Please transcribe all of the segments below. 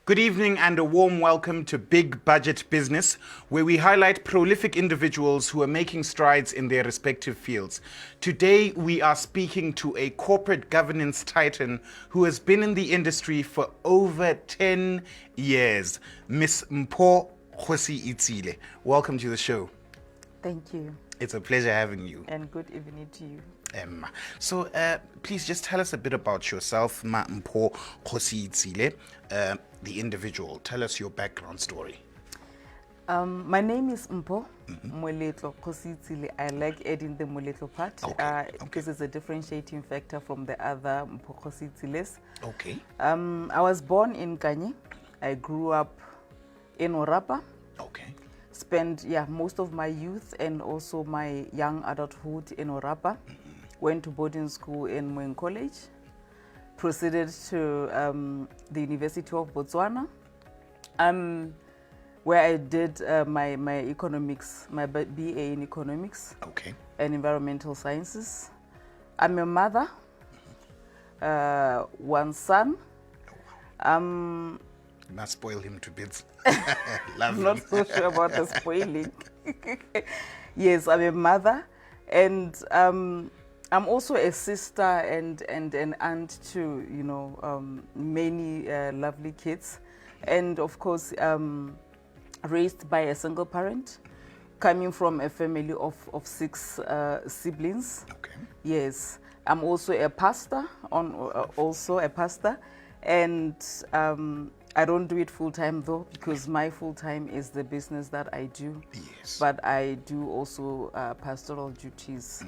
Good evening and a warm welcome to Big Budget Business, where we highlight prolific individuals who are making strides in their respective fields. Today, we are speaking to a corporate governance titan who has been in the industry for over 10 years, Miss Mpho Kgosietsile. Welcome to the show. Thank you. It's a pleasure having you. And good evening to you. So please just tell us a bit about yourself, Mpho Kgosietsile, the individual. Tell us your background story. My name is Mpho Moletlo Kgosietsile. I like adding the Moletlo part because it's a differentiating factor from the other Mpho Kgosietsiles. Okay. I was born in Kanye. I grew up in Orapa. Okay. Spent most of my youth and also my young adulthood in Orapa. Went to boarding school in Moeng College. Proceeded to the University of Botswana, where I did my economics, my BA in economics and environmental sciences. I'm a mother, one son. You must spoil him to bits. I'm not so sure about the spoiling. Yes, I'm a mother, and I'm also a sister and an aunt to many lovely kids, and of course raised by a single parent, coming from a family of 6 siblings. Okay. Yes, I'm also a pastor. And I don't do it full time though, because my full time is the business that I do. Yes. But I do also pastoral duties.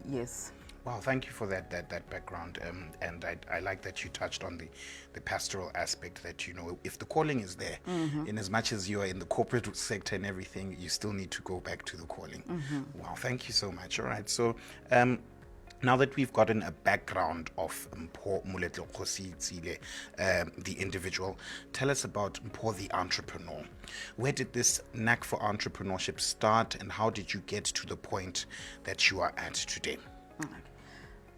Yes. Wow, thank you for that background. And I like that you touched on the pastoral aspect, that, if the calling is there, in as much as you're in the corporate sector and everything, you still need to go back to the calling. Wow, thank you so much. All right, so now that we've gotten a background of Mpho Moletlo Kgosietsile, the individual, tell us about Mpho the entrepreneur. Where did this knack for entrepreneurship start, and how did you get to the point that you are at today?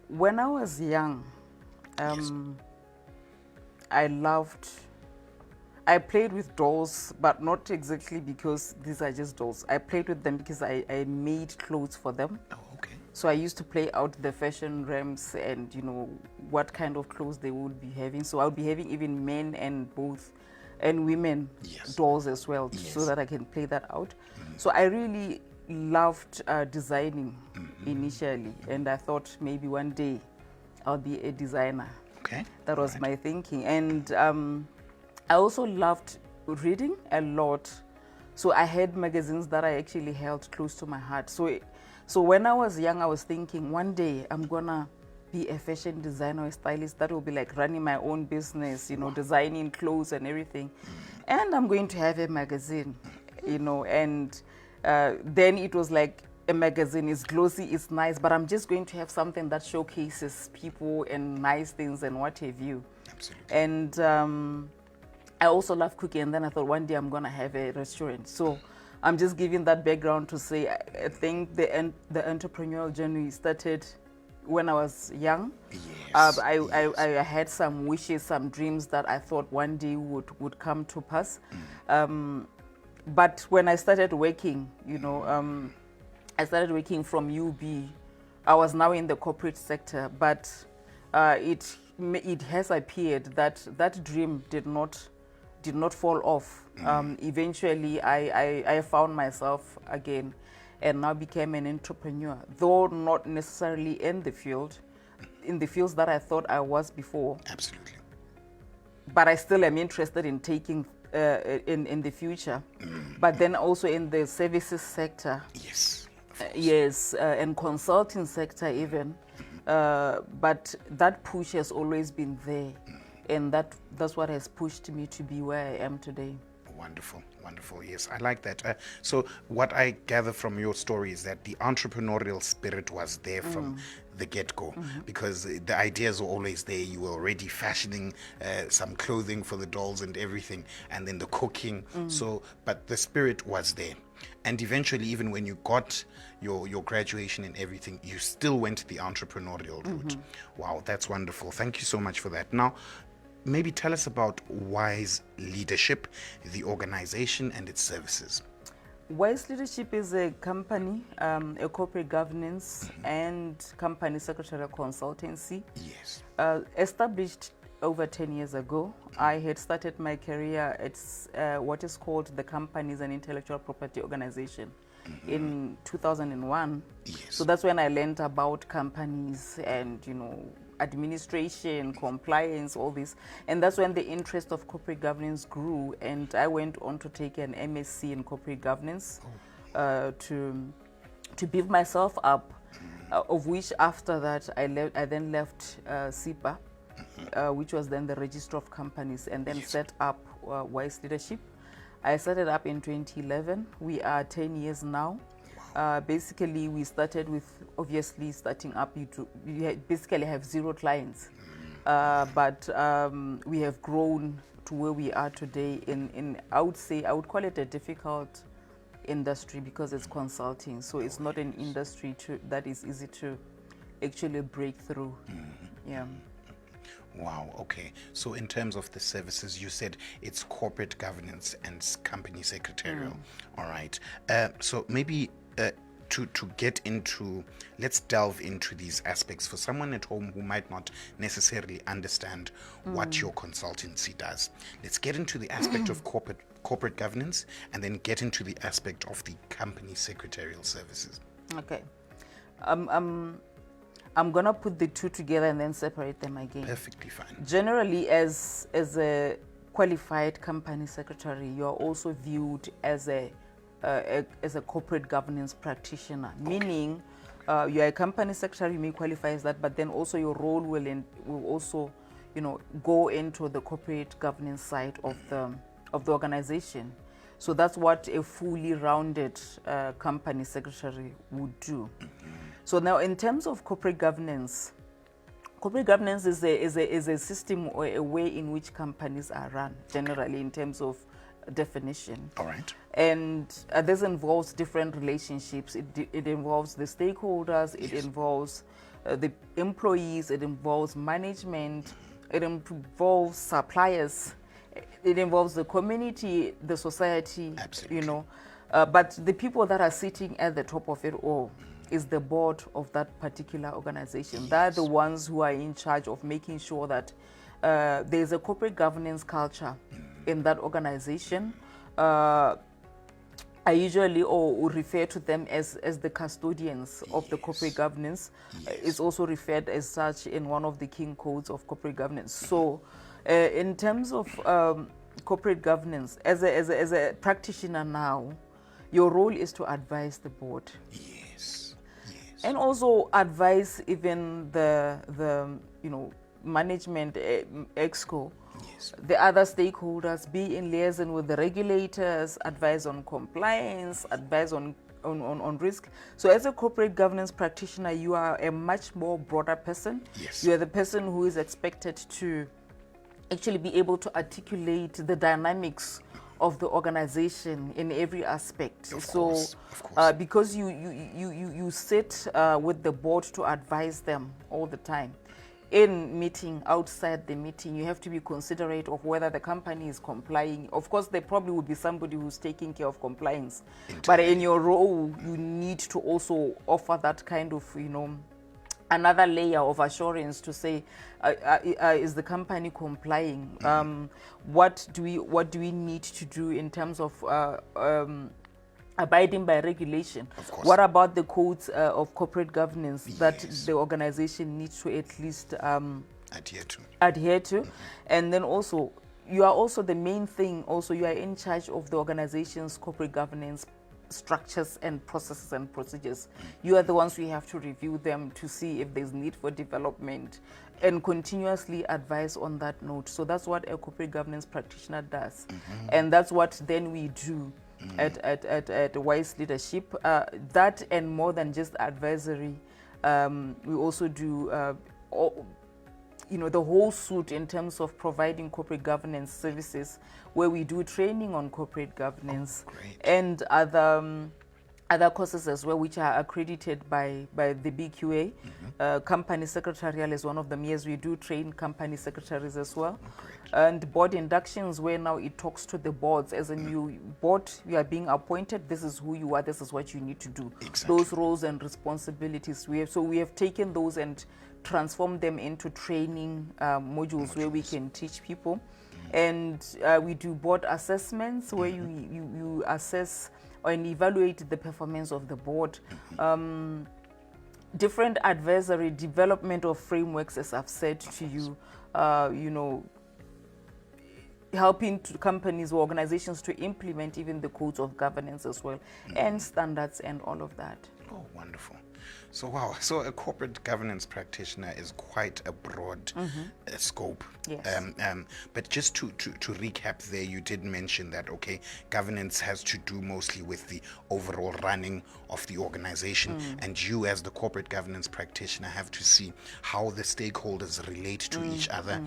When I was young, Yes. I played with dolls, but not exactly because these are just dolls. I played with them because I made clothes for them. Oh, okay. So I used to play out the fashion realms and, what kind of clothes they would be having. So I would be having even men and women dolls as well, so that I can play that out. So I really loved designing initially, and I thought maybe one day I'll be a designer. Okay. That was my thinking. And I also loved reading a lot. So I had magazines that I actually held close to my heart. So when I was young, I was thinking one day I'm gonna be a fashion designer or a stylist that will be like running my own business, designing clothes and everything. And I'm going to have a magazine, and then it was like, a magazine is glossy, it's nice, but I'm just going to have something that showcases people and nice things and what have you. Absolutely. And I also love cooking, and then I thought one day I'm gonna have a restaurant. So I'm just giving that background to say I think the entrepreneurial journey started when I was young. Yes. I had some wishes, some dreams that I thought one day would come to pass. But when I started working, I started working from UB. I was now in the corporate sector, but it has appeared that dream did not fall off. Eventually, I found myself again, and now became an entrepreneur, though not necessarily in the fields that I thought I was before. Absolutely. But I still am interested in taking in the future. But then also in the services sector. Yes. Yes, and consulting sector even. But that push has always been there. And that's what has pushed me to be where I am today. Wonderful, wonderful. Yes, I like that. So what I gather from your story is that the entrepreneurial spirit was there from the get-go, because the ideas were always there. You were already fashioning some clothing for the dolls and everything, and then the cooking. So, but the spirit was there. And eventually, even when you got your graduation and everything, you still went the entrepreneurial route. Wow, that's wonderful. Thank you so much for that. Now, maybe tell us about Wise Leadership, the organization and its services. Wise Leadership is a company, a corporate governance and company secretarial consultancy. Yes. Established over 10 years ago. I had started my career at what is called the Companies and Intellectual Property Organization in 2001. Yes. So that's when I learned about companies and, administration, compliance, all this. And that's when the interest of corporate governance grew. And I went on to take an MSc in corporate governance to build myself up, of which after that I then left SIPA, which was then the Register of Companies, and then set up Wise Leadership. I started up in 2011. We are 10 years now. Basically, we started with, obviously, starting up, you basically have 0 clients. But we have grown to where we are today in, I would call it a difficult industry because it's consulting. So it's not an industry that is easy to actually break through. Yeah. Wow, okay. So in terms of the services, you said it's corporate governance and company secretarial. All right. So maybe to get into, let's delve into these aspects for someone at home who might not necessarily understand what your consultancy does. Let's get into the aspect of corporate governance and then get into the aspect of the company secretarial services. Okay. I'm gonna put the two together and then separate them again. Perfectly fine. Generally, as a qualified company secretary, you are also viewed as a corporate governance practitioner. Meaning, you are a company secretary, you may qualify as that, but then also your role will also, go into the corporate governance side of the organization. So that's what a fully rounded company secretary would do. So now, in terms of corporate governance is a system or a way in which companies are run, generally, in terms of definition. All right. And this involves different relationships. It involves the stakeholders, it involves the employees, it involves management, it involves suppliers, it involves the community, the society. Absolutely. But the people that are sitting at the top of it all is the board of that particular organization. They're the ones who are in charge of making sure that there's a corporate governance culture in that organization. I usually refer to them as the custodians of the corporate governance. It's also referred as such in one of the king codes of corporate governance. So in terms of corporate governance, as a practitioner now, your role is to advise the board. And also advise even the management exco, the other stakeholders, be in liaison with the regulators, advise on compliance, advise on risk. So as a corporate governance practitioner, you are a much more broader person. You are the person who is expected to actually be able to articulate the dynamics of the organization in every aspect. Of course. Because you sit with the board to advise them all the time. In meeting, outside the meeting, you have to be considerate of whether the company is complying. Of course, there probably would be somebody who's taking care of compliance. But in your role, you need to also offer that kind of, another layer of assurance to say, is the company complying? What do we need to do in terms of abiding by regulation? What about the codes of corporate governance that the organization needs to at least adhere to? And then also, you are also the main thing. Also, you are in charge of the organization's corporate governance structures and processes and procedures. You are the ones who have to review them to see if there's need for development and continuously advise on that note. So that's what a corporate governance practitioner does. And that's what then we do at Wise Leadership. That and more than just advisory, we also do the whole suite in terms of providing corporate governance services, where we do training on corporate governance and other other courses as well, which are accredited by the BQA. Company Secretarial is one of them. Yes, we do train company secretaries as well. And board inductions, where now it talks to the boards. As a new board, you are being appointed, this is who you are, this is what you need to do. Exactly. Those roles and responsibilities. We have taken those and transformed them into training modules where we can teach people. And we do board assessments where you assess and evaluate the performance of the board. Different advisory development of frameworks, as I've said to you, you know, helping companies or organizations to implement even the codes of governance as well, and standards and all of that. Oh, wonderful. So, wow. So a corporate governance practitioner is quite a broad scope. Yes. But just to recap there, you did mention that, okay, governance has to do mostly with the overall running of the organization. And you as the corporate governance practitioner have to see how the stakeholders relate to each other,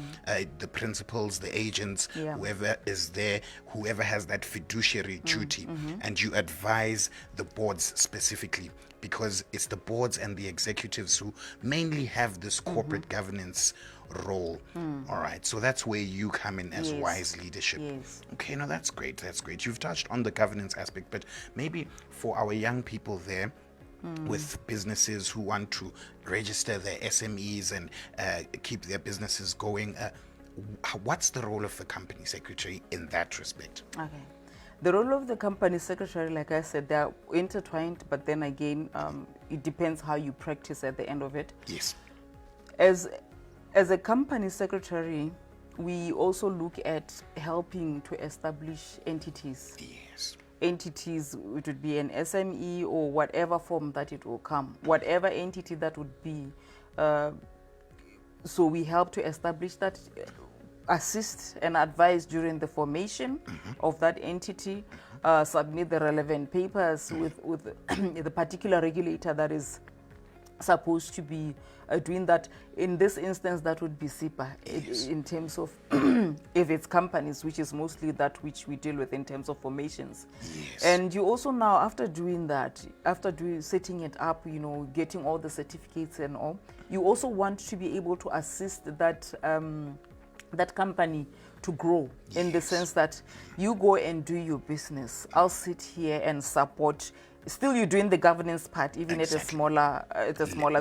the principals, the agents, whoever is there, whoever has that fiduciary duty. And you advise the boards specifically, because it's the boards and the executives who mainly have this corporate governance role. All right, so that's where you come in as wise leadership. Okay, no, that's great. That's great. You've touched on the governance aspect, but maybe for our young people there with businesses who want to register their SMEs and keep their businesses going, what's the role of the company secretary in that respect? Okay. The role of the company secretary, like I said, they're intertwined, but then again, it depends how you practice at the end of it. Yes. As a company secretary, we also look at helping to establish entities. Yes. Entities, it would be an SME or whatever form that it will come, whatever entity that would be. So we help to establish that, assist and advise during the formation of that entity, submit the relevant papers with the particular regulator that is supposed to be doing that. In this instance, that would be SIPA, in terms of if it's companies, which is mostly that which we deal with in terms of formations. And you also now, after doing that, after setting it up, you know, getting all the certificates and all, you also want to be able to assist that that company to grow, in the sense that you go and do your business. I'll sit here and support. Still, you're doing the governance part, even at a smaller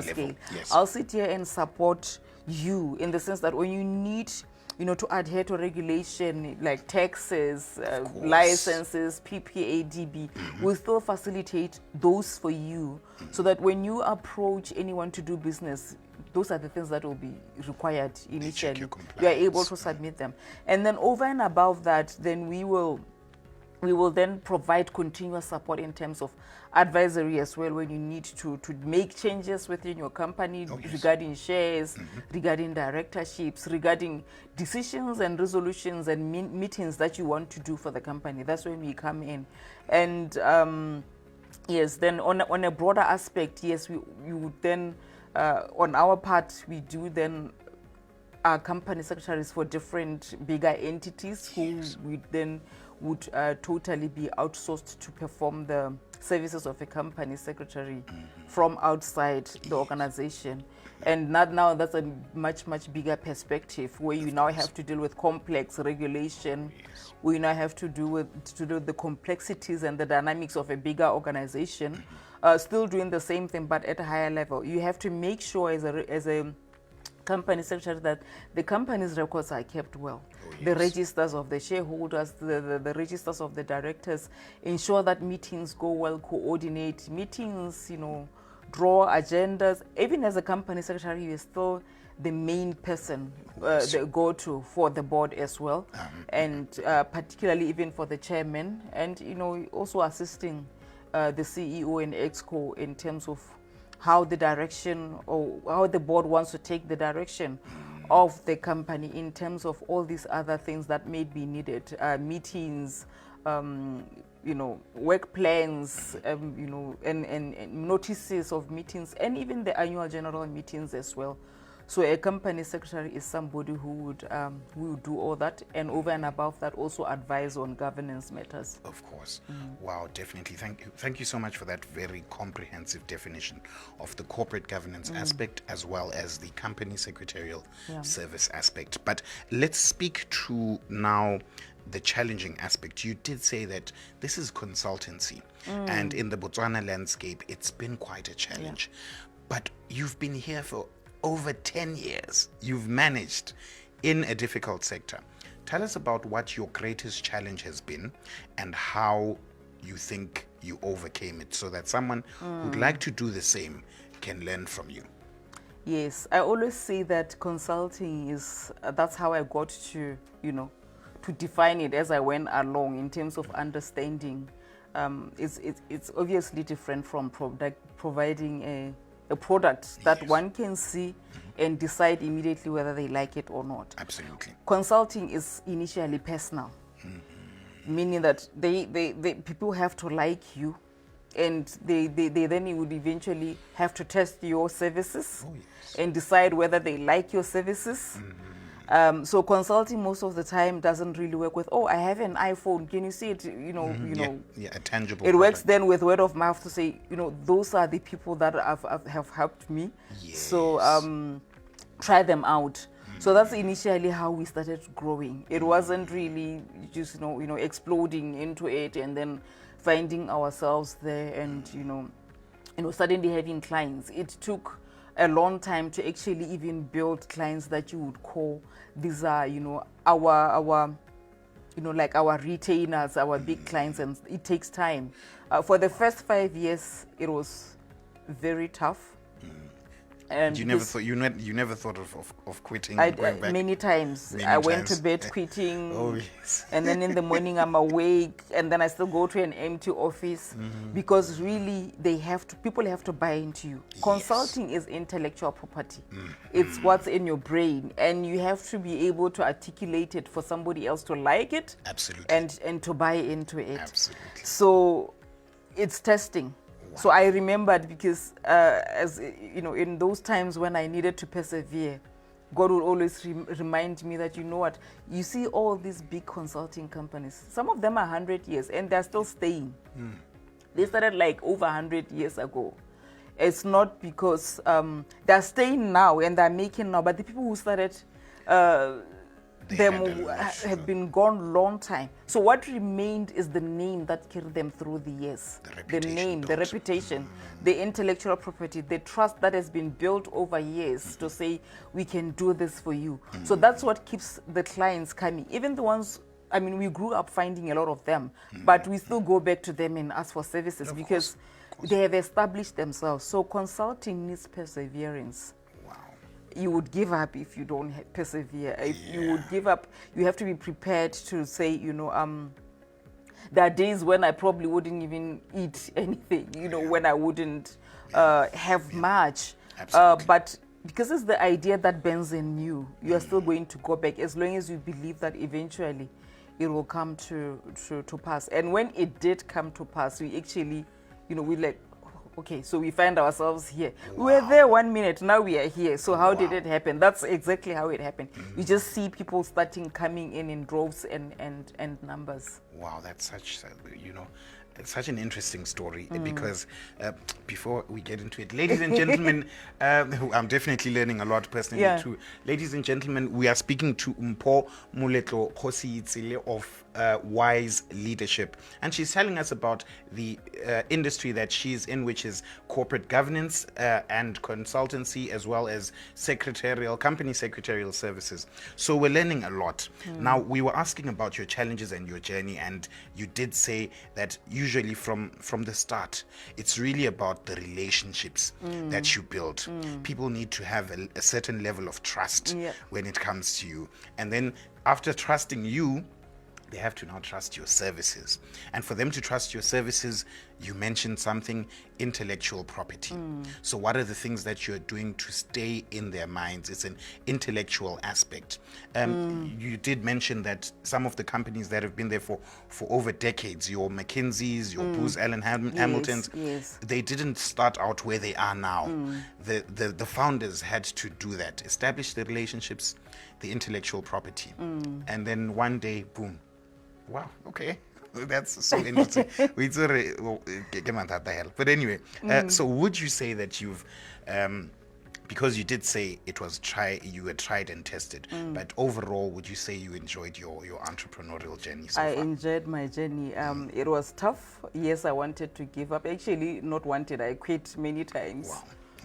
scale. I'll sit here and support you, in the sense that when you need, you know, to adhere to regulation like taxes, licenses, PPA, DB, we'll still facilitate those for you, so that when you approach anyone to do business, those are the things that will be required initially. You are able to submit them. And then over and above that, then we will then provide continuous support in terms of advisory as well, when you need to make changes within your company, regarding shares, regarding directorships, regarding decisions and resolutions and meetings that you want to do for the company. That's when we come in. And yes, then on a broader aspect, yes, we would then, on our part, we do then our company secretaries for different bigger entities who we then would totally be outsourced to perform the services of a company secretary from outside the organization. And now that's a much bigger perspective, where you now have to deal with complex regulation. We now have to do with the complexities and the dynamics of a bigger organization. Still doing the same thing, but at a higher level. You have to make sure as a company secretary that the company's records are kept well. The registers of the shareholders, the registers of the directors, ensure that meetings go well, coordinate meetings, you know, draw agendas. Even as a company secretary, you're still the main person, the go-to for the board as well, and particularly even for the chairman, and, you know, also assisting the CEO and EXCO in terms of how the direction, or how the board wants to take the direction of the company in terms of all these other things that may be needed, meetings, you know, work plans, you know, and notices of meetings, and even the annual general meetings as well. So a company secretary is somebody who would do all that, and over and above that also advise on governance matters. Of course. Wow, definitely. Thank you so much for that very comprehensive definition of the corporate governance aspect as well as the company secretarial service aspect. But let's speak to now the challenging aspect. You did say that this is consultancy, and in the Botswana landscape, it's been quite a challenge. But you've been here for over 10 years. You've managed in a difficult sector. Tell us about what your greatest challenge has been and how you think you overcame it, so that someone who'd like to do the same can learn from you. Yes, I always say that consulting that's how I got to, to define it as I went along in terms of understanding. It's obviously different from providing a product that one can see and decide immediately whether they like it or not. Absolutely. Consulting is initially personal, meaning that they people have to like you, and they then would eventually have to test your services and decide whether they like your services. So consulting most of the time doesn't really work with, I have an iPhone, can you see it? A tangible. It works then with word of mouth to say, those are the people that have helped me. Yes. So try them out. So that's initially how we started growing. It wasn't really just exploding into it and then finding ourselves there and suddenly having clients. It took a long time to actually even build clients that you would call these are our like our retainers, our big clients, and it takes time. For the first 5 years it was very tough. And you never thought of quitting? Many times. I went to bed quitting. Oh, yes. And then in the morning I'm awake, and then I still go to an empty office because really people have to buy into you. Yes. Consulting is intellectual property. It's what's in your brain, and you have to be able to articulate it for somebody else to like it. Absolutely. And to buy into it. Absolutely. So it's testing. So I remembered because, as in those times when I needed to persevere, God would always remind me that, what, you see all these big consulting companies, some of them are 100 years and they're still staying. They started like over 100 years ago. It's not because they're staying now and they're making now, but the people who started them have been gone long time. So what remained is the name that carried them through the years. The name, the reputation, the intellectual property, the trust that has been built over years to say, we can do this for you. So that's what keeps the clients coming. Even the ones, we grew up finding a lot of them, but we still go back to them and ask for services because they have established themselves. So consulting needs perseverance. You would give up if you don't persevere. If you would give up, you have to be prepared to say, there are days when I probably wouldn't even eat anything, when I wouldn't have much. But because it's the idea that burns in you, you are still going to go back as long as you believe that eventually it will come to pass. And when it did come to pass, we actually, we like, okay, so we find ourselves here. We were there 1 minute, now we are here. So how did it happen? That's exactly how it happened. You just see people starting coming in droves and numbers. Wow, that's it's such an interesting story because before we get into it, ladies and gentlemen, I'm definitely learning a lot personally too. Ladies and gentlemen, we are speaking to Mpho Moletlo Kgosietsile of Wise Leadership, and she's telling us about the industry that she's in, which is corporate governance and consultancy, as well as company secretarial services. So we're learning a lot. Now, we were asking about your challenges and your journey, and you did say that usually from the start, it's really about the relationships that you build. People need to have a certain level of trust when it comes to you, and then after trusting you, they have to now trust your services. And for them to trust your services, you mentioned something, intellectual property. So what are the things that you're doing to stay in their minds? It's an intellectual aspect. You did mention that some of the companies that have been there for over decades, your McKinseys, your Booz Allen Hamiltons, yes. they didn't start out where they are now. The founders had to do that, establish the relationships, the intellectual property. And then one day, boom. Wow, okay. That's so interesting. But anyway, so would you say that you've, because you did say you were tried and tested, but overall, would you say you enjoyed your entrepreneurial journey so I far? enjoyed my journey. It was tough. Yes, I wanted to give up. Actually, not wanted. I quit many times.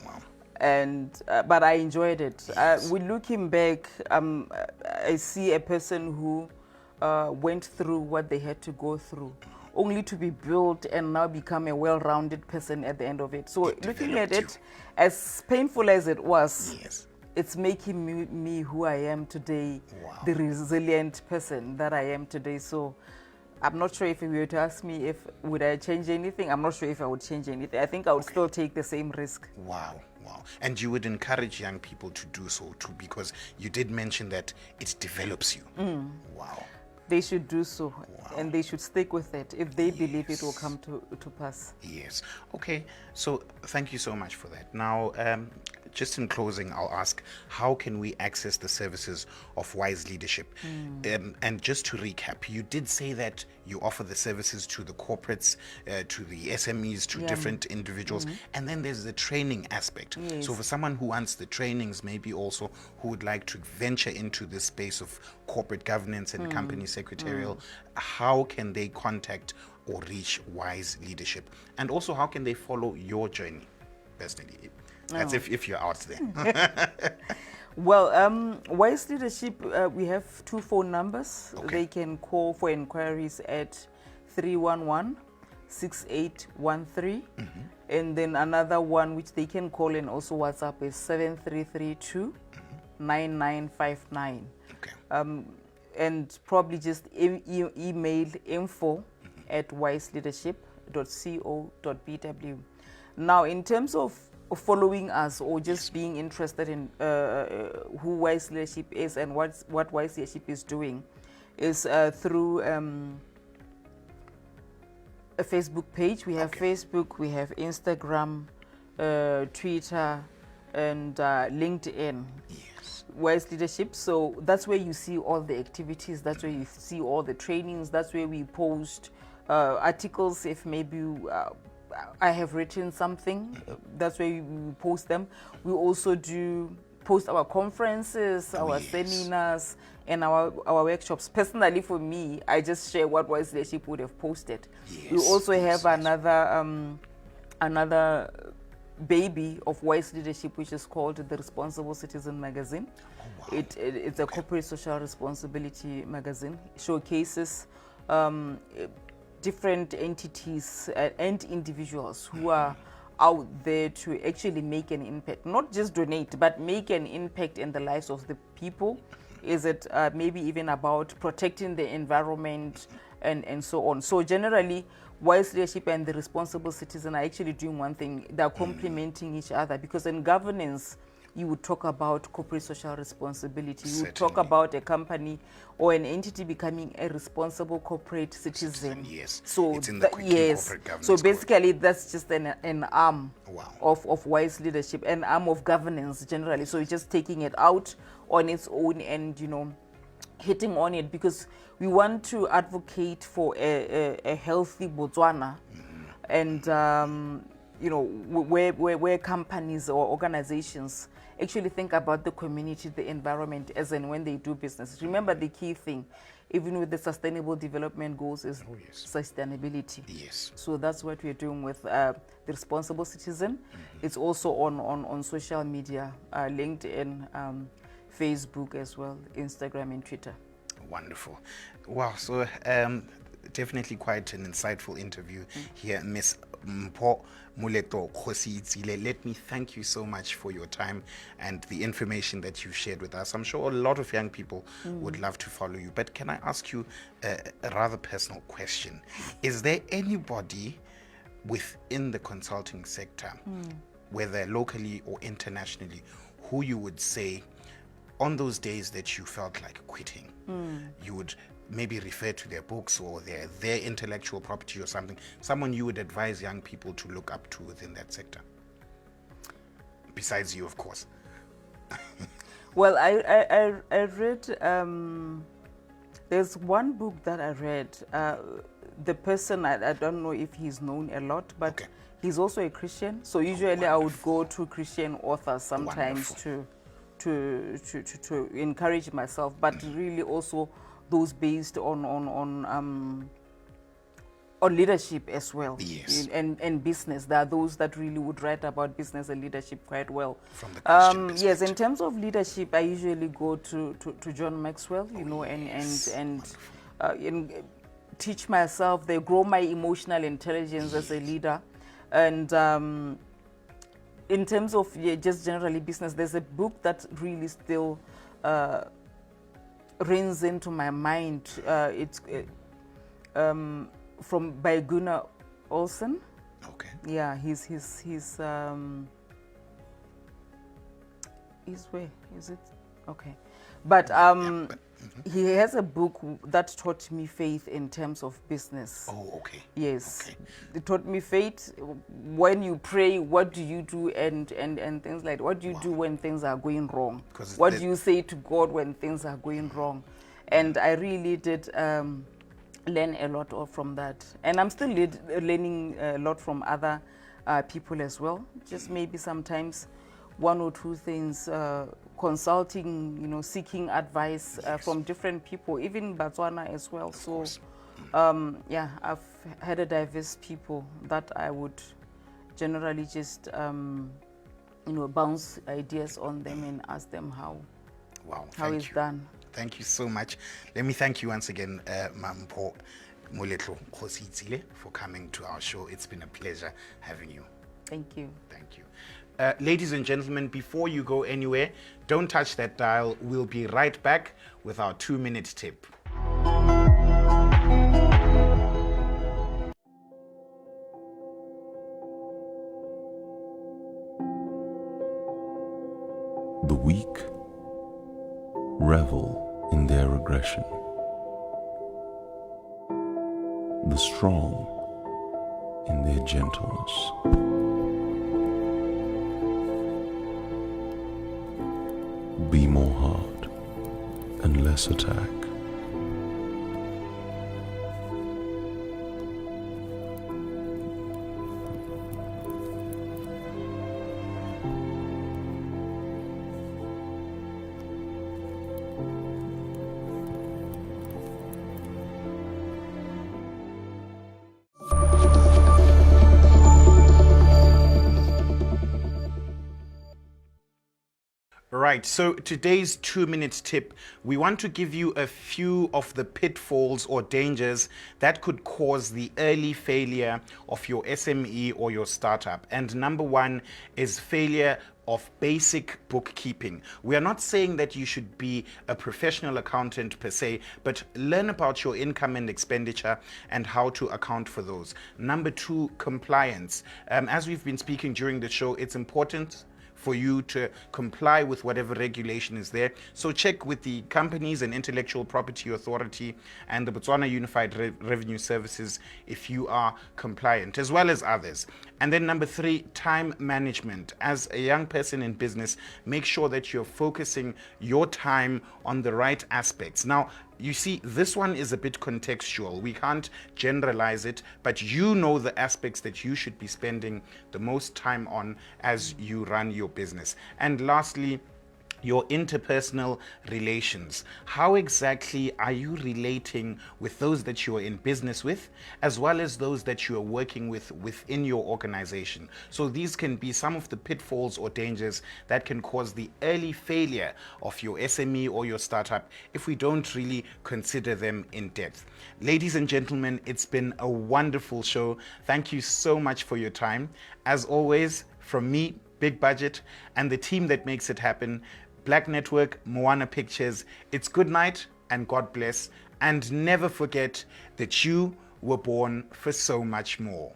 Wow. And but I enjoyed it. Yes. With looking back, I see a person who went through what they had to go through, only to be built and now become a well-rounded person at the end of it. So looking at it, as painful as it was, Yes. it's making me who I am today, Wow. the resilient person that I am today. So I'm not sure if you were to ask me would I change anything, I'm not sure if I would change anything. I think I would still take the same risk. Wow. And you would encourage young people to do so too, because you did mention that it develops you. Wow. They should do so, and they should stick with it if they believe it will come to pass. Yes. Okay. So thank you so much for that. Now, just in closing, I'll ask, how can we access the services of Wise Leadership? And just to recap, you did say that you offer the services to the corporates, to the SMEs, to different individuals, and then there's the training aspect. Yes. So for someone who wants the trainings, maybe also who would like to venture into this space of corporate governance and company secretarial, how can they contact or reach Wise Leadership? And also, how can they follow your journey personally? That's if you're out there. Well, Wise Leadership, we have 2 phone numbers. Okay. They can call for inquiries at 311-6813. And then another one which they can call and also WhatsApp is 7332-9959. Okay. And probably just email info@wiseleadership.co.bw. Now, in terms of following us or just being interested in who Wise Leadership is and what Wise Leadership is doing, is through a Facebook page. We have Facebook, we have Instagram, Twitter, and LinkedIn. Yes. Wise Leadership. So that's where you see all the activities, that's where you see all the trainings, that's where we post articles. If maybe I have written something, that's where we post them. We also do post our conferences, our seminars, and our workshops. Personally, for me, I just share what Wise Leadership would have posted. We also have another baby of Wise Leadership, which is called the Responsible Citizen magazine. It's a corporate social responsibility magazine. It showcases different entities and individuals who are out there to actually make an impact, not just donate, but make an impact in the lives of the people. Is it maybe even about protecting the environment and so on? So generally, Wise Leadership and the Responsible Citizen are actually doing one thing. They're complementing each other, because in governance, you would talk about corporate social responsibility. You would talk about a company or an entity becoming a responsible corporate citizen. Yes. So it's in the corporate governance so basically, code. that's just an arm of Wise Leadership, an arm of governance generally. So it's just taking it out on its own and, hitting on it, because we want to advocate for a healthy Botswana, and where companies or organizations actually think about the community, the environment, as and when they do business. Remember, the key thing, even with the Sustainable Development Goals, is sustainability. Yes. So that's what we're doing with the Responsible Citizen. It's also on social media, LinkedIn, Facebook as well, Instagram and Twitter. Wonderful. Wow. So definitely quite an insightful interview here, Miss Mpho Moletlo Kgosietsile. Let me thank you so much for your time and the information that you've shared with us. I'm sure a lot of young people would love to follow you. But can I ask you a rather personal question? Is there anybody within the consulting sector, whether locally or internationally, who you would say on those days that you felt like quitting, you would maybe refer to their books or their intellectual property or something, someone you would advise young people to look up to within that sector? Besides you, of course. Well, I read, there's one book that I read. The person, I don't know if he's known a lot, but Okay. he's also a Christian. So usually I would go to Christian authors sometimes to encourage myself, but really also those based on leadership as well. Yes. And business. There are those that really would write about business and leadership quite well. From the Christian Yes, perspective. in terms of leadership, I usually go to John Maxwell, yes. and teach myself. They grow my emotional intelligence as a leader. And in terms of just generally business, there's a book that really still rings into my mind. It's from by Gunnar Olsen. Okay. Yeah, he's where is it? Okay, but he has a book that taught me faith in terms of business. Oh, okay. Yes, Okay. it taught me faith. When you pray, what do you do, and things like what do you do when things are going wrong? 'Cause What do you say to God when things are going wrong? And I really did learn a lot from that, and I'm still learning a lot from other people as well. Just maybe sometimes one or two things, consulting, seeking advice from different people, even Botswana as well. So, yeah, I've had a diverse people that I would generally just, bounce ideas on them and ask them how it's Thank you. done. Thank you so much. Let me thank you once again, Mpho Moletlo Kgosietsile, for coming to our show. It's been a pleasure having you. Thank you. Thank you. Ladies and gentlemen, before you go anywhere, don't touch that dial. We'll be right back with our 2-minute tip. The weak revel in their aggression. The strong in their gentleness. Be more hard and less attack. Right, so today's 2-minute tip, we want to give you a few of the pitfalls or dangers that could cause the early failure of your SME or your startup. And number one is failure of basic bookkeeping. We are not saying that you should be a professional accountant per se, but learn about your income and expenditure and how to account for those. Number two, compliance. As we've been speaking during the show, it's important for you to comply with whatever regulation is there. So check with the Companies and Intellectual Property Authority and the Botswana Unified Revenue Services if you are compliant, as well as others. And then number three, time management. As a young person in business, make sure that you're focusing your time on the right aspects. Now, you see, this one is a bit contextual. We can't generalize it, but you know the aspects that you should be spending the most time on as you run your business. And lastly, your interpersonal relations. How exactly are you relating with those that you are in business with, as well as those that you are working with within your organization? So these can be some of the pitfalls or dangers that can cause the early failure of your SME or your startup if we don't really consider them in depth. Ladies and gentlemen, it's been a wonderful show. Thank you so much for your time. As always, from me, Big Budget, and the team that makes it happen, Black Network, Moana Pictures, it's good night and God bless. And never forget that you were born for so much more.